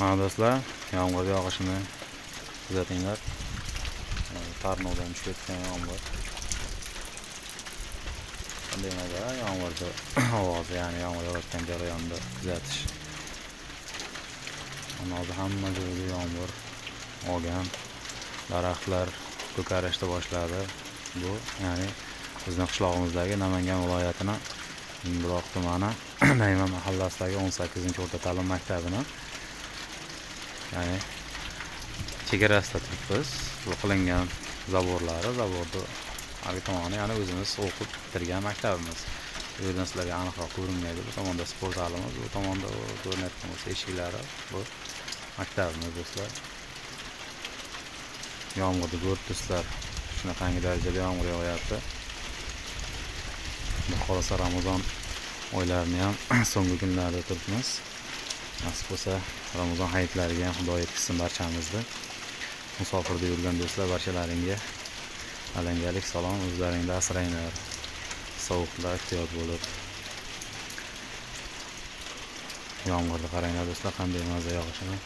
Mana do'stlar, yomg'ir yog'ishini kuzatinglar. Tarnovdan tushayotgan yomg'ir. Qanday maza yomg'irni ovozi, ya'ni yomg'ir yog'ayotgan jarayonda kuzatish. Hozir hamma joyda yomg'ir olgan, daraxtlar ko'karishni boshladi. Bu ya'ni bizning qishlog'imizdagi Namangan viloyatining Buroq tumani Nayman mahallasidagi 18-o'rta ta'lim maktabini, ya'ni chegarasida turibmiz. Bu qilingan zavorni hali tomoni, ya'ni o'zimiz o'qib bitirgan maktabimiz. Bu yerdan sizlarga aniqroq ko'rinmaydi. Bu tomonda sport zalimiz, bu tomonda ko'rinayotgan bo'lsa eshiklari, bu maktabimiz do'stlar. Yomg'irni ko'ribsizlar. Shunaqangi darajada yomg'ir yog'yapti. Xohlasa Ramazon oylarini ham so'nggi kunlarda turibmiz. Nasib bo'lsa Ramazon hayitlariga ham Xudo yetkazsin barchamizni. Musofirda yurgan do'stlar barchalaringga alangalik salom, o'zlaringni asranglar. Sovuqda ehtiyot bo'lib. Yomg'irni qaranglar do'stlar, qanday maza yog'ishini.